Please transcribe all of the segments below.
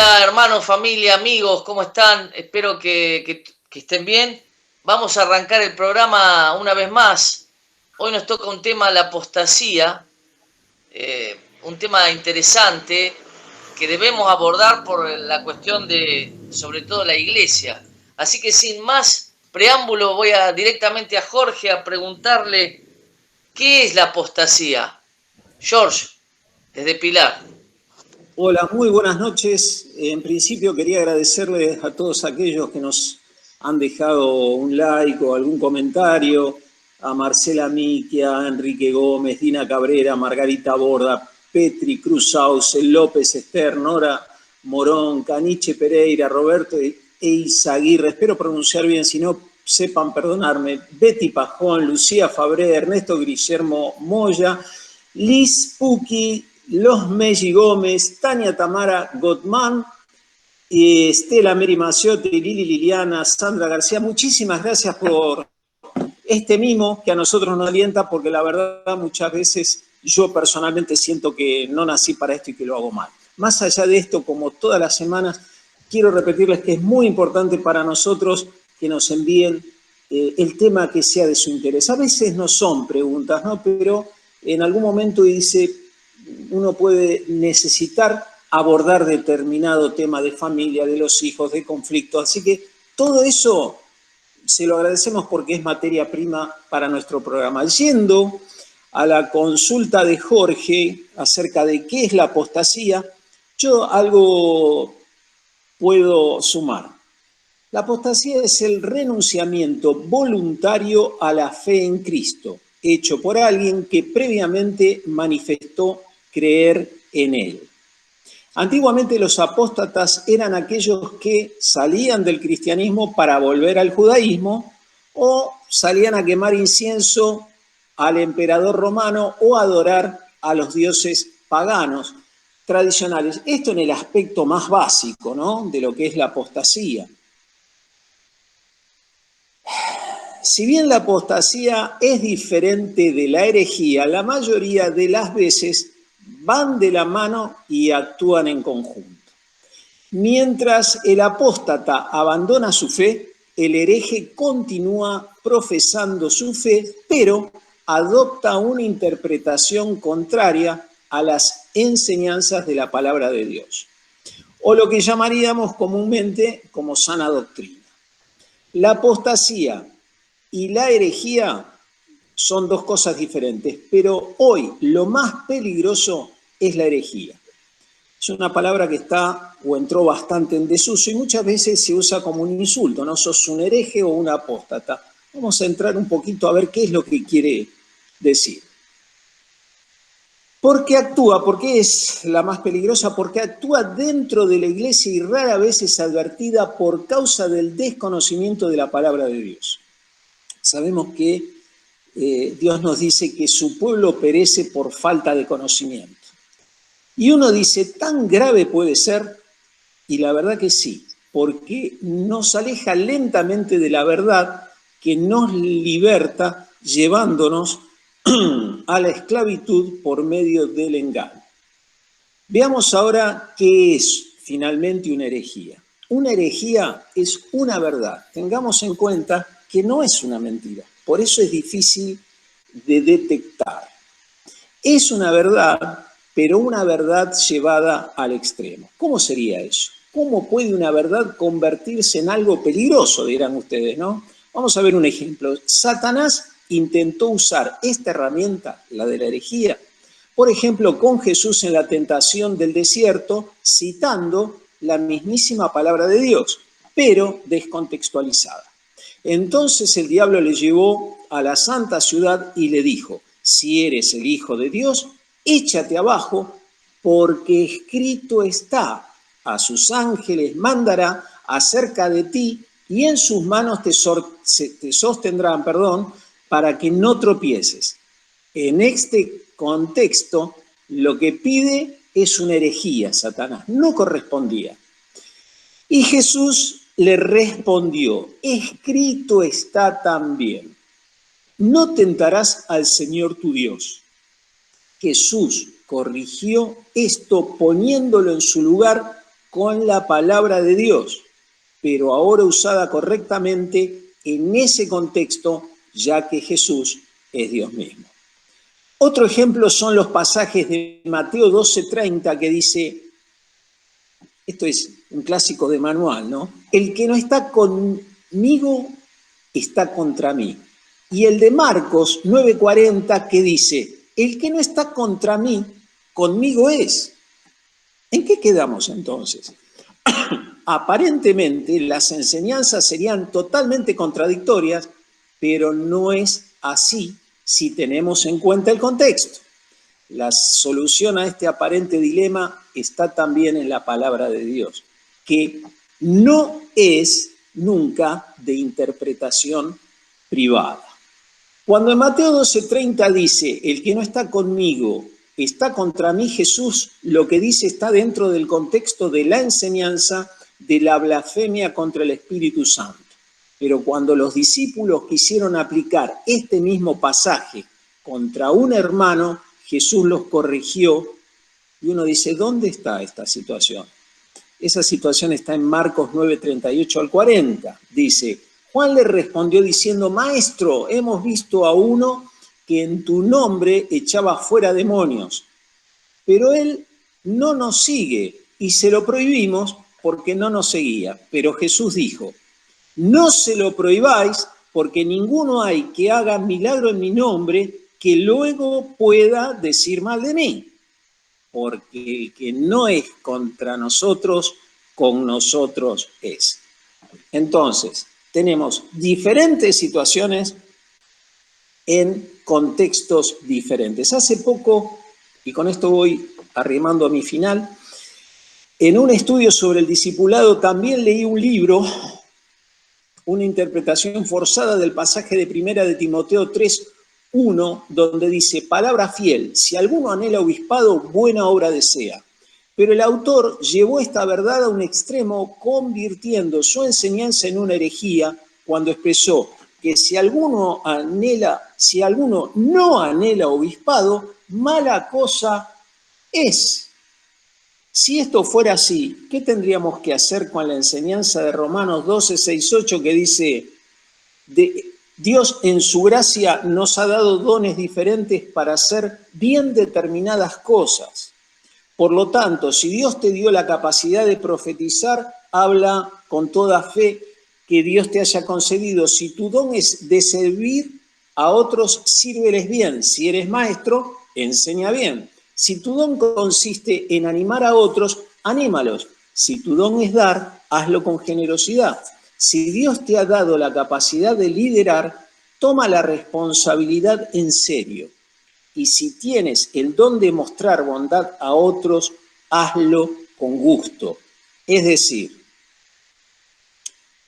Hola hermanos, familia, amigos, ¿cómo están? Espero que estén bien. Vamos a arrancar el programa una vez más. Hoy nos toca un tema, la apostasía, un tema interesante que debemos abordar por la cuestión de, sobre todo, la iglesia. Así que sin más preámbulo voy directamente a Jorge a preguntarle, ¿qué es la apostasía? George, desde Pilar. Hola, muy buenas noches. En principio quería agradecerles a todos aquellos que nos han dejado un like o algún comentario, a Marcela Miquia, a Enrique Gómez, Dina Cabrera, Margarita Borda, Petri Cruzaus, López Ester, Nora Morón, Caniche Pereira, Roberto Eizaguirre, espero pronunciar bien, si no sepan perdonarme, Betty Pajón, Lucía Fabré, Ernesto Guillermo Moya, Liz Puki, Los Melli Gómez, Tania Tamara Gottman, Estela Mary Maciotti, Lili Liliana, Sandra García. Muchísimas gracias por este mimo que a nosotros nos alienta, porque la verdad muchas veces yo personalmente siento que no nací para esto y que lo hago mal. Más allá de esto, como todas las semanas, quiero repetirles que es muy importante para nosotros que nos envíen el tema que sea de su interés. A veces no son preguntas, ¿no? Pero en algún momento uno puede necesitar abordar determinado tema de familia, de los hijos, de conflictos. Así que todo eso se lo agradecemos porque es materia prima para nuestro programa. Yendo a la consulta de Jorge acerca de qué es la apostasía, yo algo puedo sumar. La apostasía es el renunciamiento voluntario a la fe en Cristo, hecho por alguien que previamente manifestó creer en él. Antiguamente los apóstatas eran aquellos que salían del cristianismo para volver al judaísmo o salían a quemar incienso al emperador romano o adorar a los dioses paganos tradicionales. Esto en el aspecto más básico, ¿no?, de lo que es la apostasía. Si bien la apostasía es diferente de la herejía, la mayoría de las veces van de la mano y actúan en conjunto. Mientras el apóstata abandona su fe, el hereje continúa profesando su fe, pero adopta una interpretación contraria a las enseñanzas de la palabra de Dios, o lo que llamaríamos comúnmente como sana doctrina. La apostasía y la herejía son dos cosas diferentes, pero hoy lo más peligroso es la herejía. Es una palabra que está o entró bastante en desuso y muchas veces se usa como un insulto, ¿no? Sos un hereje o un apóstata. Vamos a entrar un poquito a ver qué es lo que quiere decir. ¿Por qué actúa? ¿Por qué es la más peligrosa? Porque actúa dentro de la iglesia y rara vez es advertida por causa del desconocimiento de la palabra de Dios. Sabemos que Dios nos dice que su pueblo perece por falta de conocimiento. Y uno dice, ¿tan grave puede ser? Y la verdad que sí, porque nos aleja lentamente de la verdad que nos liberta llevándonos a la esclavitud por medio del engaño. Veamos ahora qué es finalmente una herejía. Una herejía es una verdad. Tengamos en cuenta que no es una mentira, por eso es difícil de detectar. Es una verdad, pero una verdad llevada al extremo. ¿Cómo sería eso? ¿Cómo puede una verdad convertirse en algo peligroso, dirán ustedes, ¿no? Vamos a ver un ejemplo. Satanás intentó usar esta herramienta, la de la herejía, por ejemplo, con Jesús en la tentación del desierto, citando la mismísima palabra de Dios, pero descontextualizada. Entonces el diablo le llevó a la santa ciudad y le dijo, si eres el Hijo de Dios, échate abajo, porque escrito está, a sus ángeles mandará acerca de ti y en sus manos te sostendrán, para que no tropieces. En este contexto, lo que pide es una herejía, Satanás, no correspondía. Y Jesús le respondió, escrito está también, no tentarás al Señor tu Dios. Jesús corrigió esto poniéndolo en su lugar con la palabra de Dios, pero ahora usada correctamente en ese contexto, ya que Jesús es Dios mismo. Otro ejemplo son los pasajes de Mateo 12:30 que dice, esto es un clásico de manual, ¿no? El que no está conmigo está contra mí. Y el de Marcos 9:40 que dice, el que no está contra mí, conmigo es. ¿En qué quedamos entonces? Aparentemente las enseñanzas serían totalmente contradictorias, pero no es así si tenemos en cuenta el contexto. La solución a este aparente dilema está también en la palabra de Dios, que no es nunca de interpretación privada. Cuando en Mateo 12:30 dice, el que no está conmigo está contra mí, Jesús lo que dice está dentro del contexto de la enseñanza de la blasfemia contra el Espíritu Santo. Pero cuando los discípulos quisieron aplicar este mismo pasaje contra un hermano, Jesús los corrigió y uno dice, ¿dónde está esta situación? Esa situación está en Marcos 9:38 al 40. Dice, Juan le respondió diciendo, Maestro, hemos visto a uno que en tu nombre echaba fuera demonios, pero él no nos sigue y se lo prohibimos porque no nos seguía. Pero Jesús dijo, no se lo prohibáis porque ninguno hay que haga milagro en mi nombre que luego pueda decir mal de mí. Porque el que no es contra nosotros, con nosotros es. Entonces, tenemos diferentes situaciones en contextos diferentes. Hace poco, y con esto voy arrimando a mi final, en un estudio sobre el discipulado también leí un libro, una interpretación forzada del pasaje de Primera de Timoteo 3:1, donde dice, palabra fiel, si alguno anhela obispado, buena obra desea. Pero el autor llevó esta verdad a un extremo, convirtiendo su enseñanza en una herejía, cuando expresó que si alguno no anhela obispado, mala cosa es. Si esto fuera así, ¿qué tendríamos que hacer con la enseñanza de Romanos 12:6-8 que dice, Dios en su gracia nos ha dado dones diferentes para hacer bien determinadas cosas? Por lo tanto, si Dios te dio la capacidad de profetizar, habla con toda fe que Dios te haya concedido. Si tu don es de servir a otros, sírveles bien. Si eres maestro, enseña bien. Si tu don consiste en animar a otros, anímalos. Si tu don es dar, hazlo con generosidad. Si Dios te ha dado la capacidad de liderar, toma la responsabilidad en serio. Y si tienes el don de mostrar bondad a otros, hazlo con gusto. Es decir,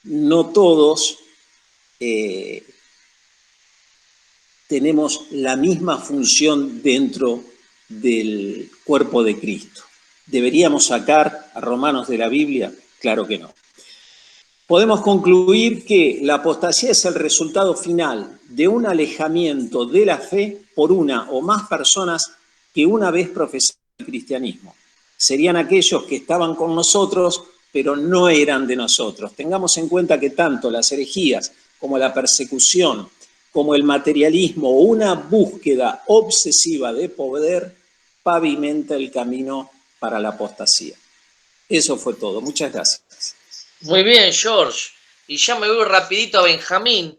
no todos tenemos la misma función dentro del cuerpo de Cristo. ¿Deberíamos sacar a Romanos de la Biblia? Claro que no. Podemos concluir que la apostasía es el resultado final de un alejamiento de la fe por una o más personas que una vez profesaron el cristianismo. Serían aquellos que estaban con nosotros, pero no eran de nosotros. Tengamos en cuenta que tanto las herejías como la persecución, como el materialismo o una búsqueda obsesiva de poder, pavimenta el camino para la apostasía. Eso fue todo. Muchas gracias. Muy bien, George. Y ya me voy rapidito a Benjamín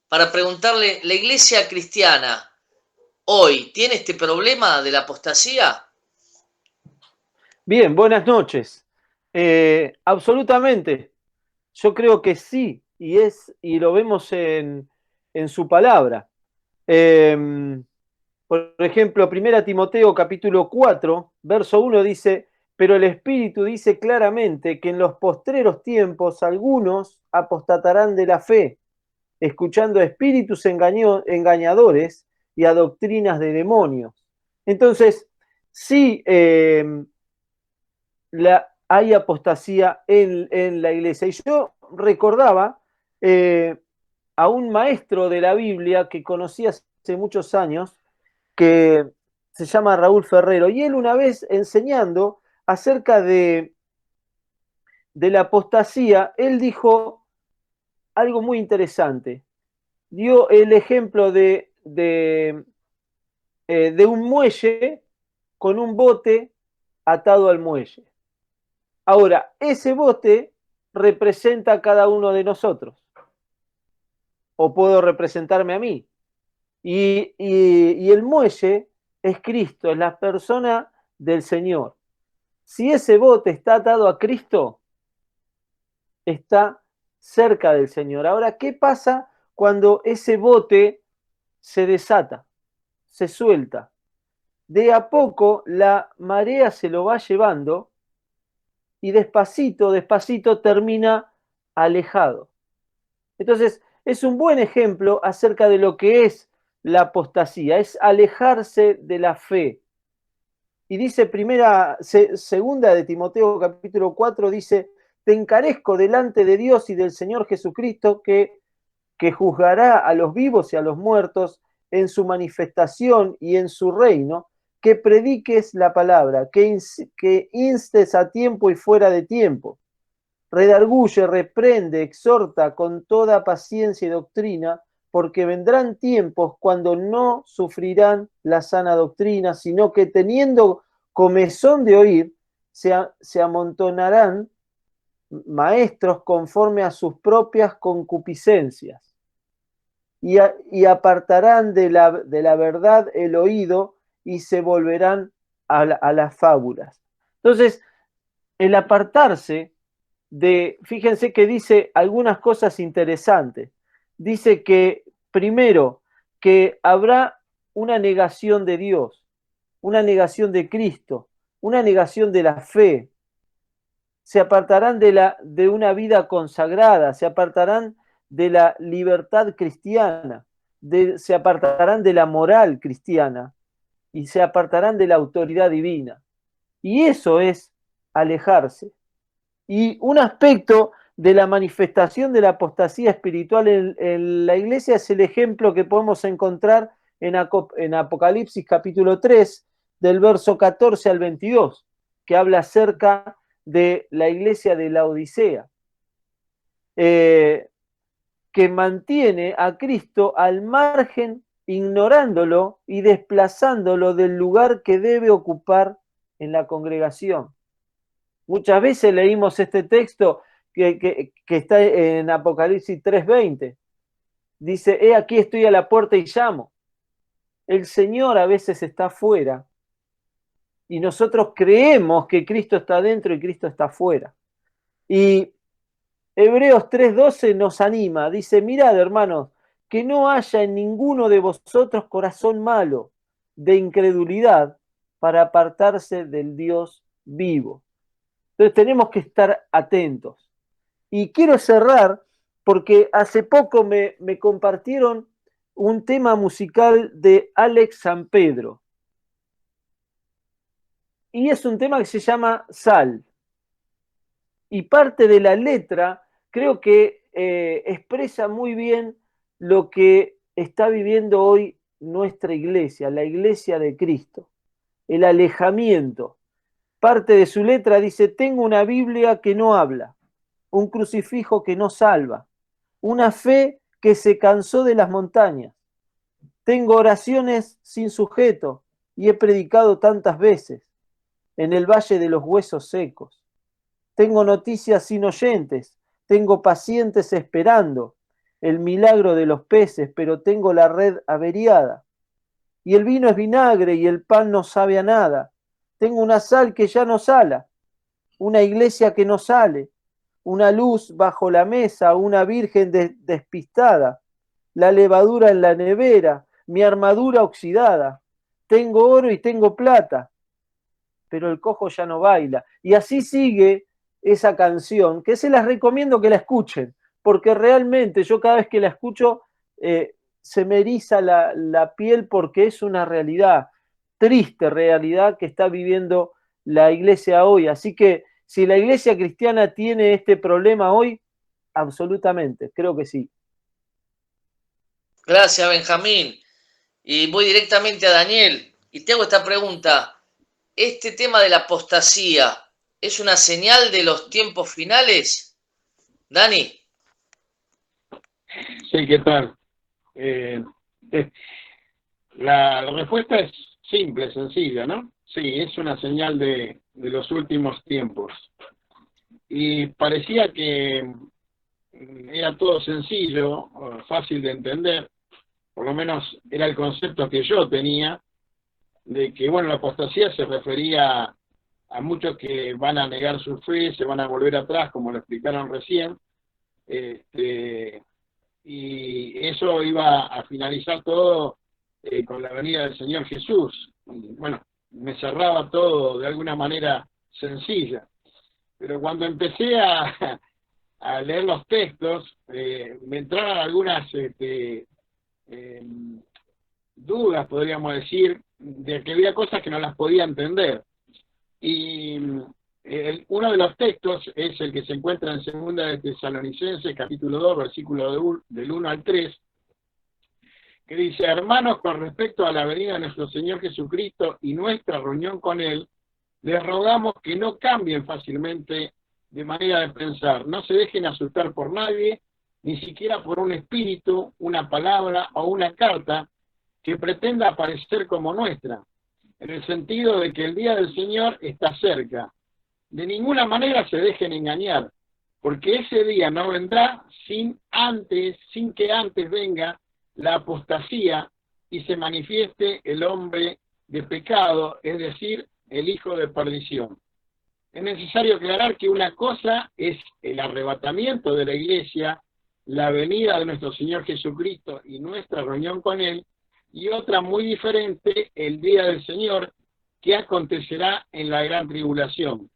para preguntarle, ¿la iglesia cristiana hoy tiene este problema de la apostasía? Bien, buenas noches. Absolutamente. Yo creo que sí, y lo vemos en su palabra. Por ejemplo, 1 Timoteo capítulo 4, verso 1 dice, pero el Espíritu dice claramente que en los postreros tiempos algunos apostatarán de la fe, escuchando a espíritus engañadores y a doctrinas de demonios. Entonces, sí, hay apostasía en la iglesia. Y yo recordaba a un maestro de la Biblia que conocí hace muchos años, que se llama Raúl Ferrero, y él una vez enseñando acerca de de la apostasía, él dijo algo muy interesante. Dio el ejemplo de un muelle con un bote atado al muelle. Ahora, ese bote representa a cada uno de nosotros, o puedo representarme a mí. Y el muelle es Cristo, es la persona del Señor. Si ese bote está atado a Cristo, está cerca del Señor. Ahora, ¿qué pasa cuando ese bote se desata, se suelta? De a poco la marea se lo va llevando y despacito, despacito termina alejado. Entonces, es un buen ejemplo acerca de lo que es la apostasía, es alejarse de la fe. Y dice segunda de Timoteo capítulo 4, dice, te encarezco delante de Dios y del Señor Jesucristo que juzgará a los vivos y a los muertos en su manifestación y en su reino, que prediques la palabra, que instes a tiempo y fuera de tiempo, redarguye, reprende, exhorta con toda paciencia y doctrina, porque vendrán tiempos cuando no sufrirán la sana doctrina, sino que teniendo comezón de oír, se amontonarán maestros conforme a sus propias concupiscencias y apartarán de la verdad el oído y se volverán a las fábulas. Entonces, el apartarse fíjense que dice algunas cosas interesantes. Dice que, primero, que habrá una negación de Dios, una negación de Cristo, una negación de la fe. Se apartarán de una vida consagrada, se apartarán de la libertad cristiana, se apartarán de la moral cristiana y se apartarán de la autoridad divina. Y eso es alejarse. Y un aspecto de la manifestación de la apostasía espiritual en la iglesia es el ejemplo que podemos encontrar en Apocalipsis capítulo 3, del verso 14 al 22, que habla acerca de la iglesia de la Odisea, que mantiene a Cristo al margen, ignorándolo y desplazándolo del lugar que debe ocupar en la congregación. Muchas veces leímos este texto que está en Apocalipsis 3:20. Dice, he aquí estoy a la puerta y llamo. El Señor a veces está afuera y nosotros creemos que Cristo está dentro y Cristo está afuera. Y Hebreos 3:12 nos anima, dice, mirad hermanos, que no haya en ninguno de vosotros corazón malo de incredulidad para apartarse del Dios vivo. Entonces tenemos que estar atentos. Y quiero cerrar porque hace poco me compartieron un tema musical de Alex Sampedro. Y es un tema que se llama Sal. Y parte de la letra creo que expresa muy bien lo que está viviendo hoy nuestra iglesia, la iglesia de Cristo. El alejamiento. Parte de su letra dice, tengo una Biblia que no habla, un crucifijo que no salva, una fe que se cansó de las montañas. Tengo oraciones sin sujeto y he predicado tantas veces en el valle de los huesos secos. Tengo noticias sin oyentes, tengo pacientes esperando el milagro de los peces, pero tengo la red averiada. Y el vino es vinagre y el pan no sabe a nada. Tengo una sal que ya no sala, una iglesia que no sale, una luz bajo la mesa, una virgen despistada, la levadura en la nevera, mi armadura oxidada. Tengo oro y tengo plata, pero el cojo ya no baila. Y así sigue esa canción, que se las recomiendo que la escuchen, porque realmente yo cada vez que la escucho se me eriza la piel porque es una realidad, triste realidad que está viviendo la iglesia hoy. Así que si la iglesia cristiana tiene este problema hoy, absolutamente, creo que sí. Gracias, Benjamín. Y voy directamente a Daniel y te hago esta pregunta. Este tema de la apostasía, es una señal de los tiempos finales? Dani. Sí, ¿qué tal? La respuesta es simple, sencilla, ¿no? Sí, es una señal de los últimos tiempos. Y parecía que era todo sencillo, fácil de entender, por lo menos era el concepto que yo tenía, de que, bueno, la apostasía se refería a muchos que van a negar su fe, se van a volver atrás, como lo explicaron recién, y eso iba a finalizar todo con la venida del Señor Jesús. Y, bueno, me cerraba todo de alguna manera sencilla. Pero cuando empecé a leer los textos, me entraron algunas dudas, podríamos decir, de que había cosas que no las podía entender. Y uno de los textos es el que se encuentra en Segunda de Tesalonicenses, capítulo 2, versículo del 1 al 3, que dice: hermanos, con respecto a la venida de nuestro Señor Jesucristo y nuestra reunión con Él, les rogamos que no cambien fácilmente de manera de pensar, no se dejen asustar por nadie, ni siquiera por un espíritu, una palabra o una carta que pretenda parecer como nuestra, en el sentido de que el día del Señor está cerca. De ninguna manera se dejen engañar, porque ese día no vendrá sin que antes venga la apostasía y se manifieste el hombre de pecado, es decir, el hijo de perdición. Es necesario aclarar que una cosa es el arrebatamiento de la iglesia, la venida de nuestro Señor Jesucristo y nuestra reunión con Él, y otra muy diferente, el día del Señor, que acontecerá en la gran tribulación.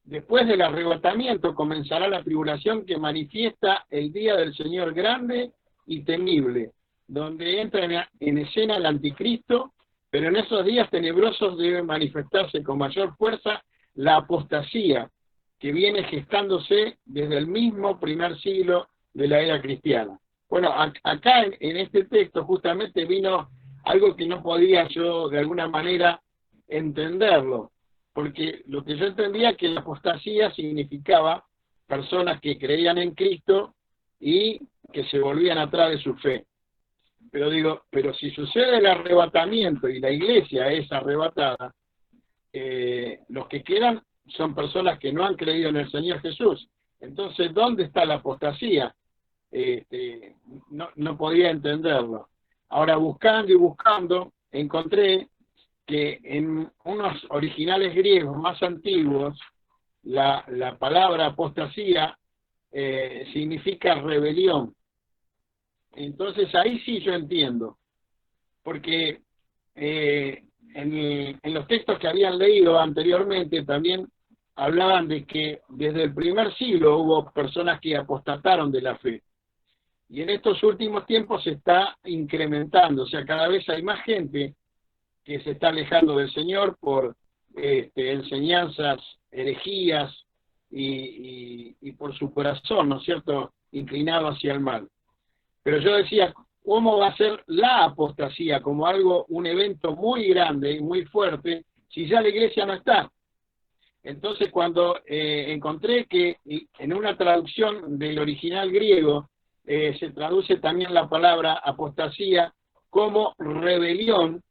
Después del arrebatamiento comenzará la tribulación que manifiesta el día del Señor grande y temible, donde entra en escena el anticristo, pero en esos días tenebrosos debe manifestarse con mayor fuerza la apostasía, que viene gestándose desde el mismo primer siglo de la era cristiana. Bueno, acá en este texto justamente vino algo que no podía yo de alguna manera entenderlo, porque lo que yo entendía que la apostasía significaba personas que creían en Cristo y que se volvían atrás de su fe. Pero digo, pero si sucede el arrebatamiento y la iglesia es arrebatada, los que quedan son personas que no han creído en el Señor Jesús. Entonces, ¿dónde está la apostasía? No podía entenderlo. Ahora, buscando y buscando, encontré que en unos originales griegos más antiguos, la palabra apostasía significa rebelión. Entonces ahí sí yo entiendo, porque en los textos que habían leído anteriormente también hablaban de que desde el primer siglo hubo personas que apostataron de la fe. Y en estos últimos tiempos se está incrementando, o sea, cada vez hay más gente que se está alejando del Señor por enseñanzas, herejías y por su corazón, ¿no es cierto?, inclinado hacia el mal. Pero yo decía, ¿cómo va a ser la apostasía como algo, un evento muy grande y muy fuerte, si ya la iglesia no está? Entonces, cuando encontré que en una traducción del original griego se traduce también la palabra apostasía como rebelión,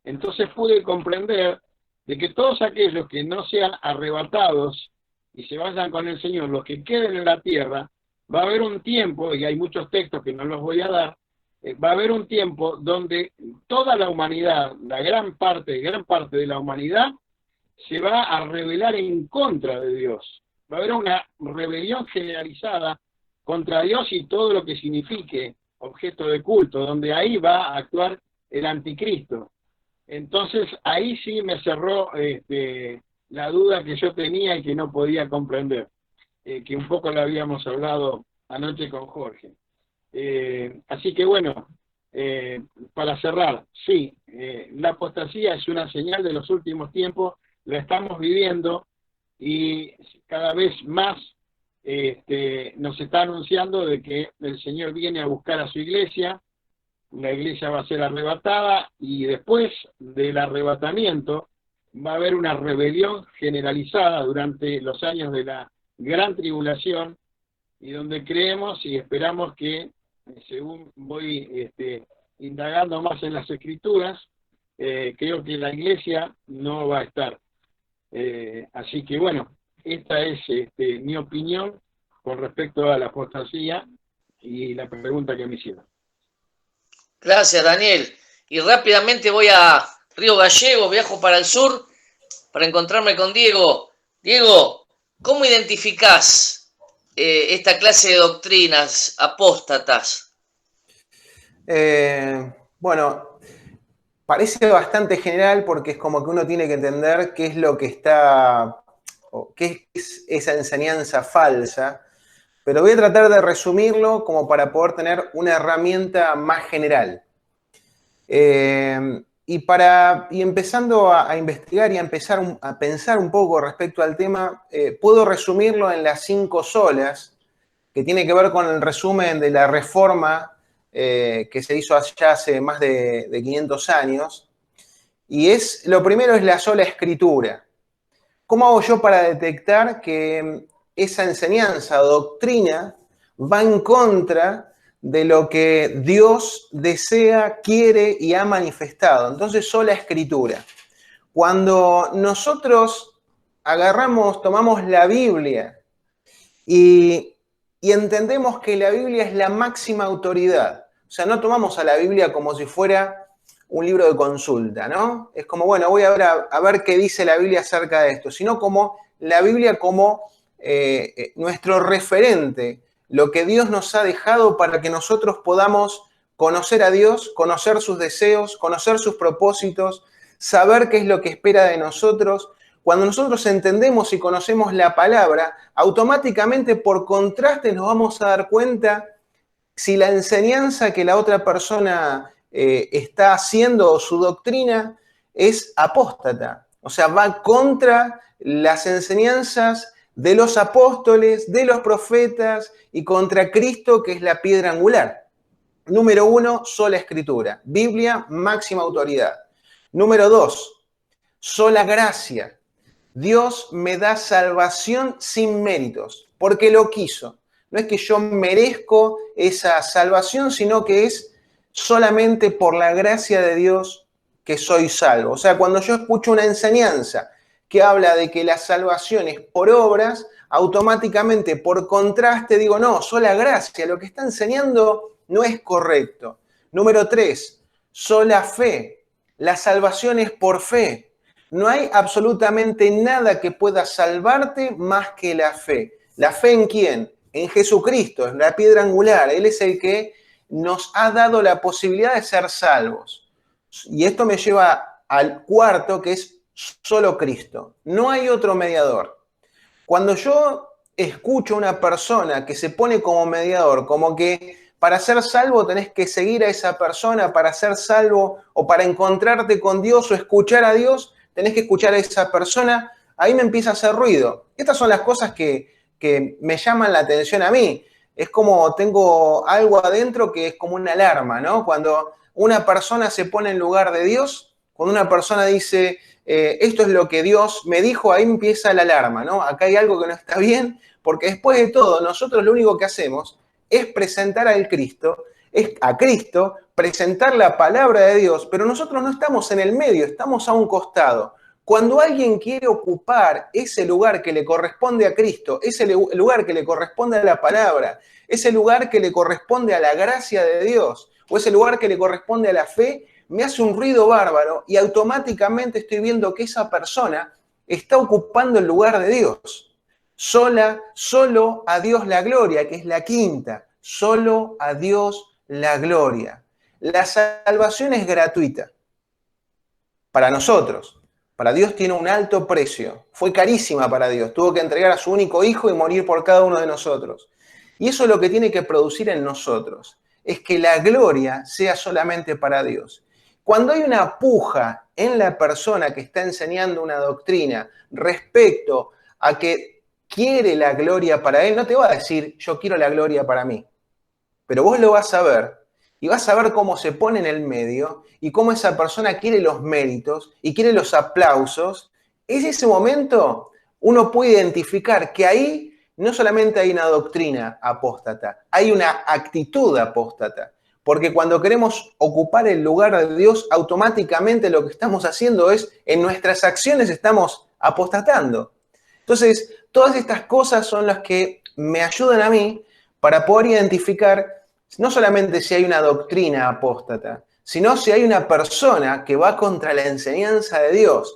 entonces pude comprender de que todos aquellos que no sean arrebatados y se vayan con el Señor, los que queden en la tierra, va a haber un tiempo, y hay muchos textos que no los voy a dar, va a haber un tiempo donde toda la humanidad, la gran parte de la humanidad, se va a rebelar en contra de Dios. Va a haber una rebelión generalizada contra Dios y todo lo que signifique objeto de culto, donde ahí va a actuar el anticristo. Entonces ahí sí me cerró la duda que yo tenía y que no podía comprender, que un poco lo habíamos hablado anoche con Jorge. Así que bueno, para cerrar, sí, la apostasía es una señal de los últimos tiempos, la estamos viviendo y cada vez más nos está anunciando de que el Señor viene a buscar a su iglesia, la iglesia va a ser arrebatada y después del arrebatamiento va a haber una rebelión generalizada durante los años de la gran tribulación, y donde creemos y esperamos que, según voy indagando más en las Escrituras, creo que la Iglesia no va a estar. Así que bueno, esta es mi opinión con respecto a la apostasía y la pregunta que me hicieron. Gracias, Daniel. Y rápidamente voy a Río Gallegos, viajo para el sur para encontrarme con Diego. Diego, ¿cómo identificás esta clase de doctrinas apóstatas? Bueno, parece bastante general porque es como que uno tiene que entender qué es lo que está, o qué es esa enseñanza falsa, pero voy a tratar de resumirlo como para poder tener una herramienta más general. Y empezando a investigar y a empezar a pensar un poco respecto al tema, puedo resumirlo en las 5 solas, que tiene que ver con el resumen de la reforma que se hizo ya hace más de 500 años. Y lo primero es la sola escritura. ¿Cómo hago yo para detectar que esa enseñanza o doctrina va en contra de lo que Dios desea, quiere y ha manifestado? Entonces, sola escritura. Cuando nosotros tomamos la Biblia y entendemos que la Biblia es la máxima autoridad, o sea, no tomamos a la Biblia como si fuera un libro de consulta, ¿no? Es como, bueno, voy a ver qué dice la Biblia acerca de esto, sino como la Biblia como nuestro referente, lo que Dios nos ha dejado para que nosotros podamos conocer a Dios, conocer sus deseos, conocer sus propósitos, saber qué es lo que espera de nosotros. Cuando nosotros entendemos y conocemos la palabra, automáticamente por contraste nos vamos a dar cuenta si la enseñanza que la otra persona está haciendo o su doctrina es apóstata. O sea, va contra las enseñanzas de los apóstoles, de los profetas y contra Cristo, que es la piedra angular. Número 1, sola escritura. Biblia, máxima autoridad. Número 2, sola gracia. Dios me da salvación sin méritos, porque lo quiso. No es que yo merezco esa salvación, sino que es solamente por la gracia de Dios que soy salvo. O sea, cuando yo escucho una enseñanza que habla de que la salvación es por obras, automáticamente por contraste digo, no, sola gracia, lo que está enseñando no es correcto. Número 3, sola fe. La salvación es por fe. No hay absolutamente nada que pueda salvarte más que la fe. ¿La fe en quién? En Jesucristo, es la piedra angular. Él es el que nos ha dado la posibilidad de ser salvos. Y esto me lleva al cuarto, que es solo Cristo. No hay otro mediador. Cuando yo escucho a una persona que se pone como mediador, como que para ser salvo tenés que seguir a esa persona, para ser salvo o para encontrarte con Dios o escuchar a Dios, tenés que escuchar a esa persona, ahí me empieza a hacer ruido. Estas son las cosas que me llaman la atención a mí. Es como tengo algo adentro que es como una alarma, ¿no? Cuando una persona se pone en lugar de Dios, cuando una persona dice, esto es lo que Dios me dijo, ahí empieza la alarma, ¿no? Acá hay algo que no está bien, porque después de todo, nosotros lo único que hacemos es presentar a Cristo, presentar la palabra de Dios, pero nosotros no estamos en el medio, estamos a un costado. Cuando alguien quiere ocupar ese lugar que le corresponde a Cristo, ese lugar que le corresponde a la palabra, ese lugar que le corresponde a la gracia de Dios, o ese lugar que le corresponde a la fe, me hace un ruido bárbaro y automáticamente estoy viendo que esa persona está ocupando el lugar de Dios. Solo a Dios la gloria, que es la quinta. Solo a Dios la gloria. La salvación es gratuita para nosotros. Para Dios tiene un alto precio. Fue carísima para Dios. Tuvo que entregar a su único hijo y morir por cada uno de nosotros. Y eso es lo que tiene que producir en nosotros. Es que la gloria sea solamente para Dios. Cuando hay una puja en la persona que está enseñando una doctrina respecto a que quiere la gloria para él, no te va a decir, yo quiero la gloria para mí. Pero vos lo vas a ver y vas a ver cómo se pone en el medio y cómo esa persona quiere los méritos y quiere los aplausos. Es ese momento uno puede identificar que ahí no solamente hay una doctrina apóstata, hay una actitud apóstata. Porque cuando queremos ocupar el lugar de Dios, automáticamente lo que estamos haciendo es, en nuestras acciones estamos apostatando. Entonces, todas estas cosas son las que me ayudan a mí para poder identificar no solamente si hay una doctrina apóstata, sino si hay una persona que va contra la enseñanza de Dios.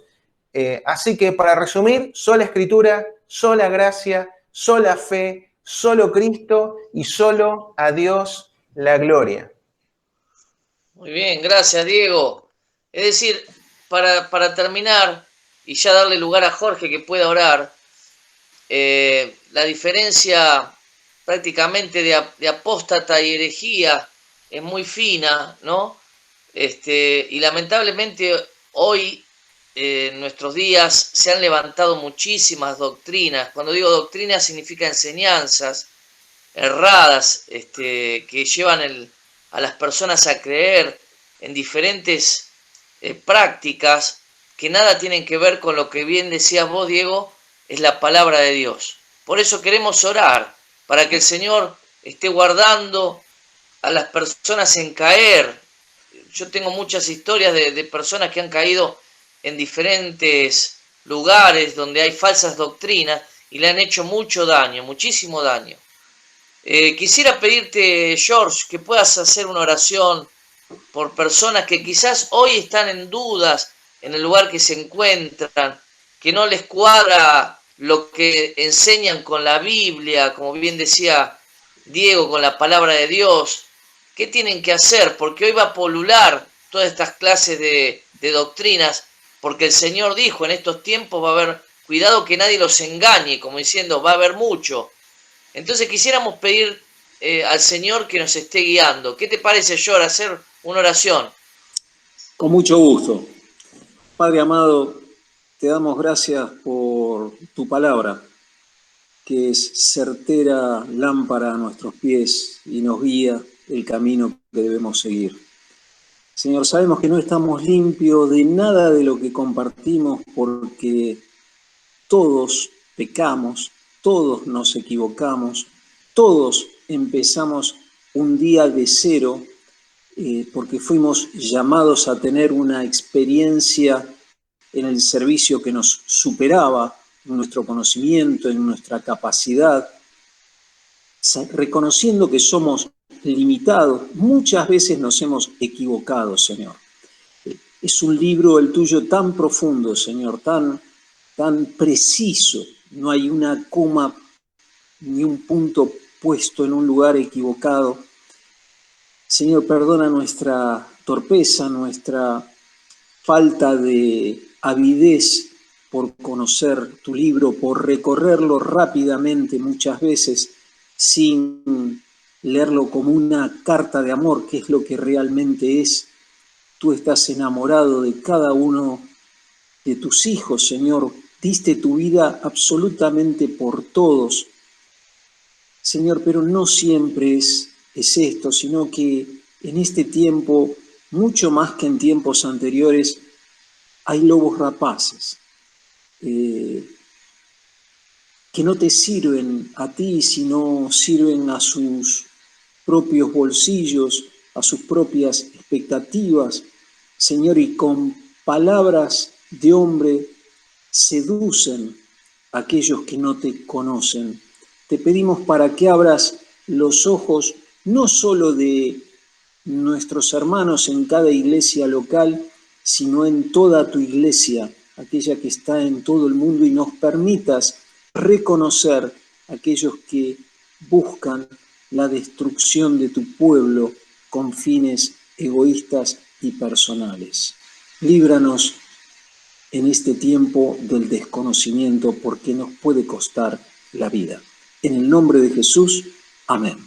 Así que, para resumir, sola Escritura, sola gracia, sola fe, solo Cristo y solo a Dios la gloria. Muy bien, gracias, Diego. Es decir, para terminar y ya darle lugar a Jorge que pueda orar, la diferencia prácticamente de apóstata y herejía es muy fina, ¿no? Y lamentablemente hoy, en nuestros días, se han levantado muchísimas doctrinas. Cuando digo doctrinas significa enseñanzas erradas, que llevan a las personas a creer en diferentes prácticas que nada tienen que ver con lo que bien decías vos, Diego, es la palabra de Dios. Por eso queremos orar, para que el Señor esté guardando a las personas en caer. Yo tengo muchas historias de personas que han caído en diferentes lugares donde hay falsas doctrinas y le han hecho mucho daño, muchísimo daño. Quisiera pedirte, George, que puedas hacer una oración por personas que quizás hoy están en dudas en el lugar que se encuentran, que no les cuadra lo que enseñan con la Biblia, como bien decía Diego, con la palabra de Dios. ¿Qué tienen que hacer? Porque hoy va a polular todas estas clases de doctrinas, porque el Señor dijo, en estos tiempos va a haber, cuidado que nadie los engañe, como diciendo, va a haber mucho. Entonces quisiéramos pedir al Señor que nos esté guiando. ¿Qué te parece, George, hacer una oración? Con mucho gusto. Padre amado, te damos gracias por tu palabra, que es certera lámpara a nuestros pies y nos guía el camino que debemos seguir. Señor, sabemos que no estamos limpios de nada de lo que compartimos porque todos pecamos, todos nos equivocamos, todos empezamos un día de cero porque fuimos llamados a tener una experiencia en el servicio que nos superaba en nuestro conocimiento, en nuestra capacidad, reconociendo que somos limitados. Muchas veces nos hemos equivocado, Señor. Es un libro, el tuyo, tan profundo, Señor, tan preciso. No hay una coma ni un punto puesto en un lugar equivocado. Señor, perdona nuestra torpeza, nuestra falta de avidez por conocer tu libro, por recorrerlo rápidamente muchas veces sin leerlo como una carta de amor, que es lo que realmente es. Tú estás enamorado de cada uno de tus hijos, Señor. Diste tu vida absolutamente por todos, Señor, pero no siempre es esto, sino que en este tiempo, mucho más que en tiempos anteriores, hay lobos rapaces que no te sirven a ti, sino sirven a sus propios bolsillos, a sus propias expectativas, Señor, y con palabras de hombre seducen a aquellos que no te conocen. Te pedimos para que abras los ojos no solo de nuestros hermanos en cada iglesia local, sino en toda tu iglesia, aquella que está en todo el mundo, y nos permitas reconocer a aquellos que buscan la destrucción de tu pueblo con fines egoístas y personales. Líbranos en este tiempo del desconocimiento, porque nos puede costar la vida. En el nombre de Jesús, amén.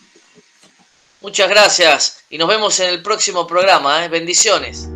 Muchas gracias y nos vemos en el próximo programa. Bendiciones.